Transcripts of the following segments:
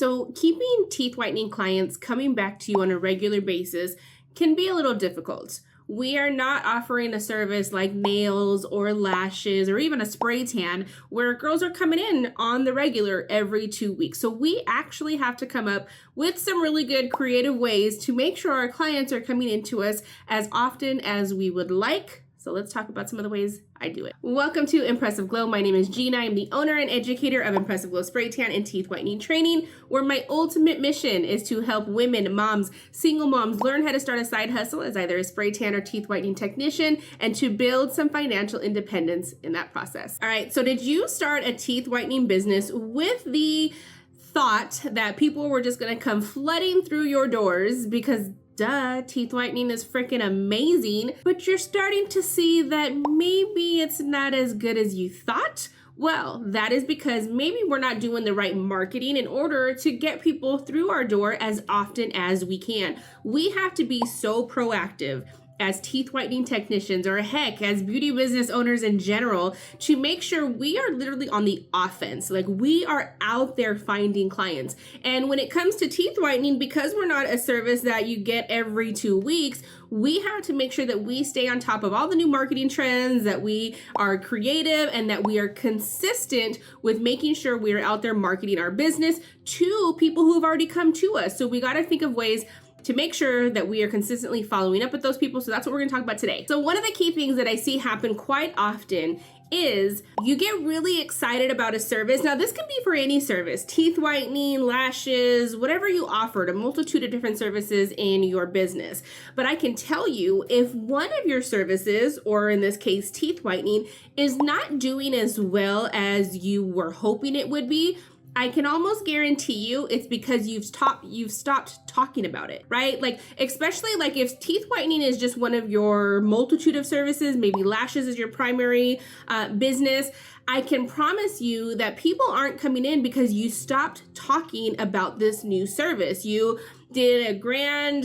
So keeping teeth whitening clients coming back to you on a regular basis can be a little difficult. We are not offering a service like nails or lashes or even a spray tan where girls are coming in on the regular every 2 weeks. So we actually have to come up with some really good creative ways to make sure our clients are coming into us as often as we would like. So let's talk about some of the ways I do it. Welcome to Impressive Glow. My name is Gina. I'm the owner and educator of Impressive Glow Spray Tan and Teeth Whitening Training, where my ultimate mission is to help women, moms, single moms learn how to start a side hustle as either a spray tan or teeth whitening technician and to build some financial independence in that process. All right, so did you start a teeth whitening business with the thought that people were just gonna come flooding through your doors because duh, teeth whitening is freaking amazing, but you're starting to see that maybe it's not as good as you thought? Well, that is because maybe we're not doing the right marketing in order to get people through our door as often as we can. We have to be so proactive as teeth whitening technicians, or heck, as beauty business owners in general, to make sure we are literally on the offense. Like, we are out there finding clients. And when it comes to teeth whitening, because we're not a service that you get every 2 weeks, we have to make sure that we stay on top of all the new marketing trends, that we are creative, and that we are consistent with making sure we are out there marketing our business to people who have already come to us. So we got to think of ways to make sure that we are consistently following up with those people. So that's what we're gonna talk about today. So one of the key things that I see happen quite often is you get really excited about a service. Now this can be for any service, teeth whitening, lashes, whatever you offered, a multitude of different services in your business. But I can tell you, if one of your services, or in this case, teeth whitening, is not doing as well as you were hoping it would be, I can almost guarantee you it's because you've stopped talking about it, right? Like, especially like if teeth whitening is just one of your multitude of services, maybe lashes is your primary business, I can promise you that people aren't coming in because you stopped talking about this new service. You did a grand,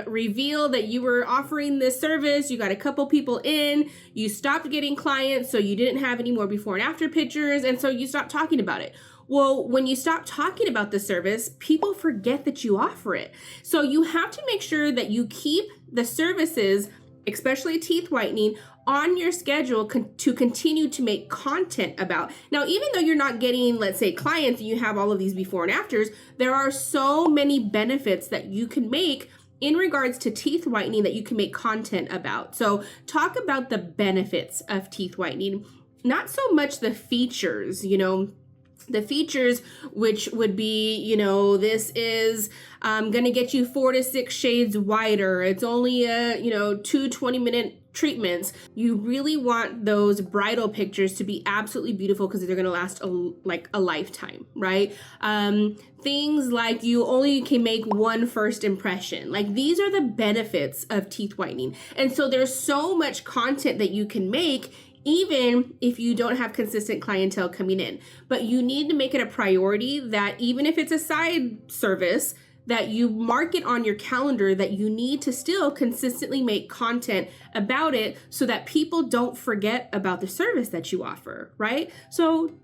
reveal that you were offering this service. You got a couple people in, you stopped getting clients, so you didn't have any more before and after pictures, and so you stopped talking about it. Well, when you stop talking about the service, people forget that you offer it. So you have to make sure that you keep the services, especially teeth whitening, on your schedule to continue to make content about. Now, even though you're not getting, let's say, clients, and you have all of these before and afters, there are so many benefits that you can make in regards to teeth whitening that you can make content about. So talk about the benefits of teeth whitening, not so much the features, the features, which would be, this is gonna get you 4 to 6 shades whiter. It's only a, 2 20-minute treatments. You really want those bridal pictures to be absolutely beautiful because they're gonna last a lifetime, right? Things like you only can make one first impression. Like, these are the benefits of teeth whitening. And so there's so much content that you can make even if you don't have consistent clientele coming in. But you need to make it a priority that even if it's a side service, that you mark it on your calendar that you need to still consistently make content about it so that people don't forget about the service that you offer, right? So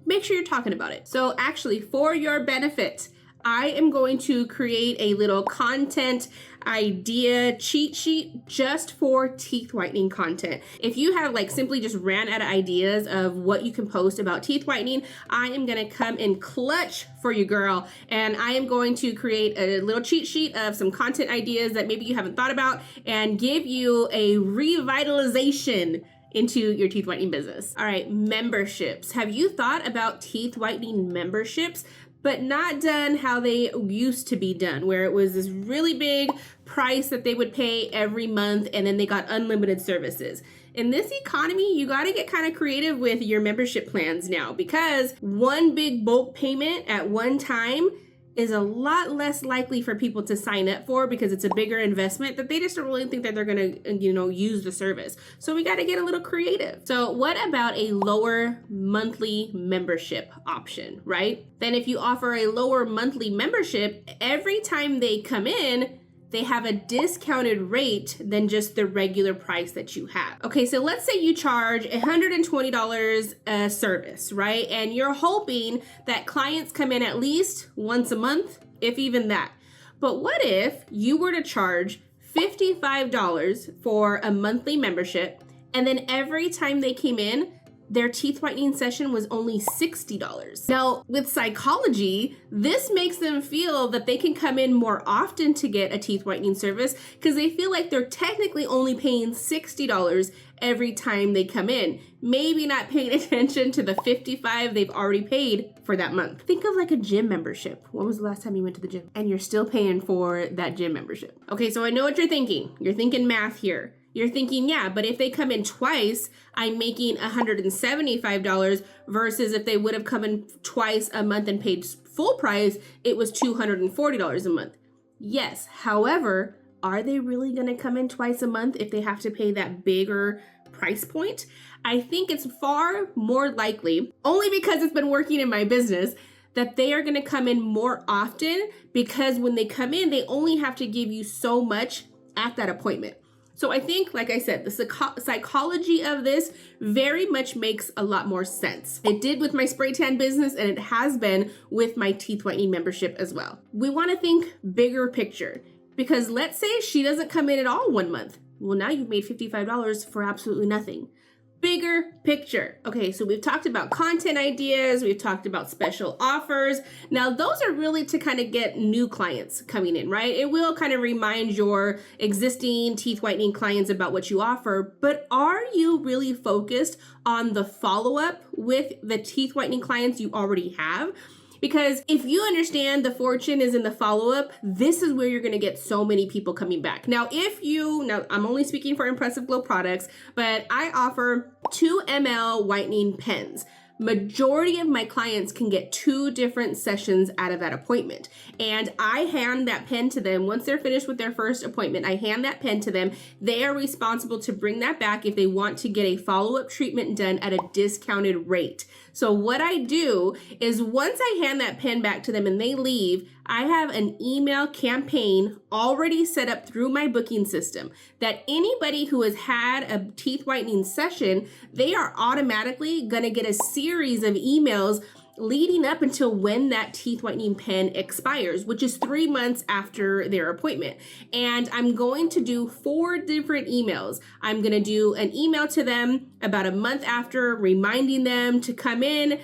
make sure you're talking about it. So actually, for your benefit, I am going to create a little content idea cheat sheet just for teeth whitening content. If you have simply just ran out of ideas of what you can post about teeth whitening, I am gonna come in clutch for you, girl. And I am going to create a little cheat sheet of some content ideas that maybe you haven't thought about and give you a revitalization into your teeth whitening business. All right, memberships. Have you thought about teeth whitening memberships, but not done how they used to be done, where it was this really big price that they would pay every month and then they got unlimited services? In this economy, you got to get kind of creative with your membership plans now, because one big bulk payment at one time is a lot less likely for people to sign up for because it's a bigger investment that they just don't really think that they're going to, use the service. So we got to get a little creative. So what about a lower monthly membership option, right? Then if you offer a lower monthly membership, every time they come in, they have a discounted rate than just the regular price that you have. Okay, so let's say you charge $120 a service, right? And you're hoping that clients come in at least once a month, if even that. But what if you were to charge $55 for a monthly membership, and then every time they came in, their teeth whitening session was only $60. Now, with psychology, this makes them feel that they can come in more often to get a teeth whitening service because they feel like they're technically only paying $60 every time they come in, maybe not paying attention to the $55 they've already paid for that month. Think of like a gym membership. When was the last time you went to the gym? And you're still paying for that gym membership. Okay, so I know what you're thinking. You're thinking math here. You're thinking, yeah, but if they come in twice, I'm making $175 versus if they would have come in twice a month and paid full price, it was $240 a month. Yes, however, are they really going to come in twice a month if they have to pay that bigger price point? I think it's far more likely, only because it's been working in my business, that they are going to come in more often because when they come in, they only have to give you so much at that appointment. So I think, like I said, the psychology of this very much makes a lot more sense. It did with my spray tan business, and it has been with my teeth whitening membership as well. We want to think bigger picture, because let's say she doesn't come in at all one month. Well, now you've made $55 for absolutely nothing. Bigger picture. Okay, so we've talked about content ideas, we've talked about special offers. Now, those are really to kind of get new clients coming in, right? It will kind of remind your existing teeth whitening clients about what you offer, but are you really focused on the follow-up with the teeth whitening clients you already have? Because if you understand the fortune is in the follow-up, this is where you're going to get so many people coming back. Now, I'm only speaking for Impressive Glow products, but I offer 2 ml whitening pens. Majority of my clients can get 2 different sessions out of that appointment. And I hand that pen to them. Once they're finished with their first appointment, I hand that pen to them. They are responsible to bring that back if they want to get a follow-up treatment done at a discounted rate. So what I do is once I hand that pen back to them and they leave, I have an email campaign already set up through my booking system that anybody who has had a teeth whitening session, they are automatically going to get a series of emails leading up until when that teeth whitening pen expires, which is 3 months after their appointment. And I'm going to do 4 different emails. I'm going to do an email to them about a month after, reminding them to come in,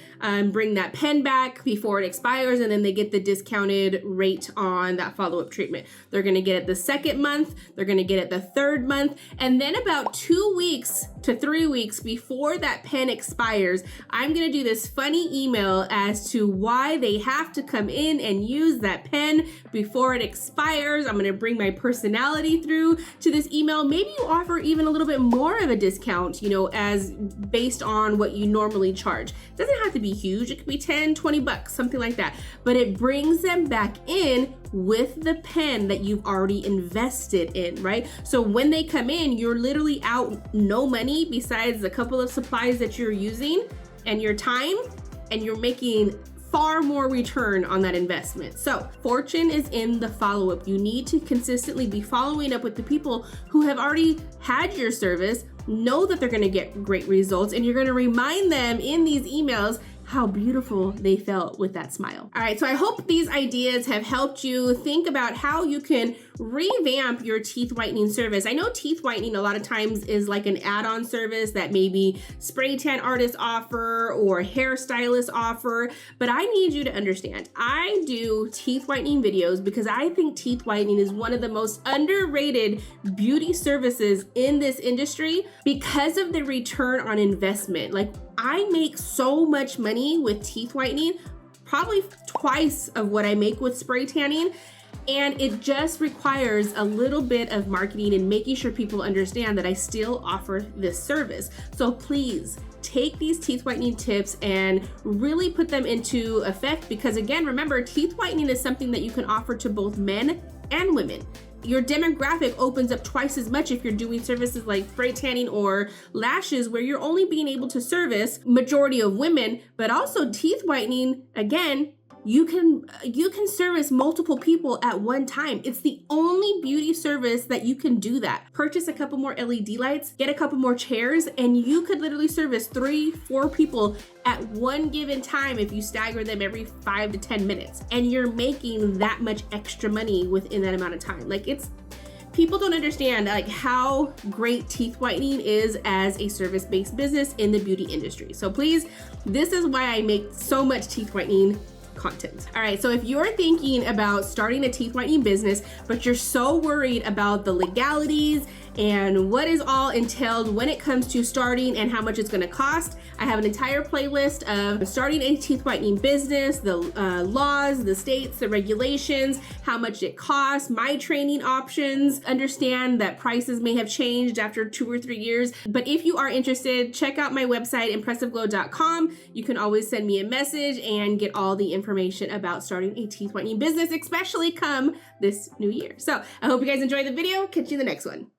bring that pen back before it expires, and then they get the discounted rate on that follow-up treatment. They're going to get it the 2nd month, they're going to get it the 3rd month, and then about 2 weeks to 3 weeks before that pen expires, I'm going to do this funny email as to why they have to come in and use that pen before it expires. I'm going to bring my personality through to this email. Maybe you offer even a little bit more of a discount, as based on what you normally charge. It doesn't have to be huge. It could be 10, 20 bucks, something like that. But it brings them back in with the pen that you've already invested in, right? So when they come in, you're literally out no money besides a couple of supplies that you're using and your time, and you're making far more return on that investment. So fortune is in the follow-up. You need to consistently be following up with the people who have already had your service, know that they're going to get great results, and you're going to remind them in these emails how beautiful they felt with that smile. All right, so I hope these ideas have helped you think about how you can revamp your teeth whitening service. I know teeth whitening a lot of times is like an add-on service that maybe spray tan artists offer or hairstylists offer, but I need you to understand, I do teeth whitening videos because I think teeth whitening is one of the most underrated beauty services in this industry because of the return on investment. Like, I make so much money with teeth whitening, probably twice of what I make with spray tanning. And it just requires a little bit of marketing and making sure people understand that I still offer this service. So please take these teeth whitening tips and really put them into effect, because again, remember, teeth whitening is something that you can offer to both men and women. Your demographic opens up twice as much if you're doing services like spray tanning or lashes, where you're only being able to service majority of women, but also teeth whitening, again, you can service multiple people at one time. It's the only beauty service that you can do that. Purchase a couple more LED lights, get a couple more chairs, and you could literally service 3-4 people at one given time if you stagger them every 5 to 10 minutes. And you're making that much extra money within that amount of time. Like, people don't understand like how great teeth whitening is as a service-based business in the beauty industry. So please, this is why I make so much teeth whitening content. All right, so if you're thinking about starting a teeth whitening business, but you're so worried about the legalities and what is all entailed when it comes to starting and how much it's gonna cost, I have an entire playlist of starting a teeth whitening business, the laws, the states, the regulations, how much it costs, my training options. Understand that prices may have changed after 2 or 3 years, but if you are interested, check out my website, impressiveglow.com. You can always send me a message and get all the information about starting a teeth whitening business, especially come this new year. So I hope you guys enjoyed the video. Catch you in the next one.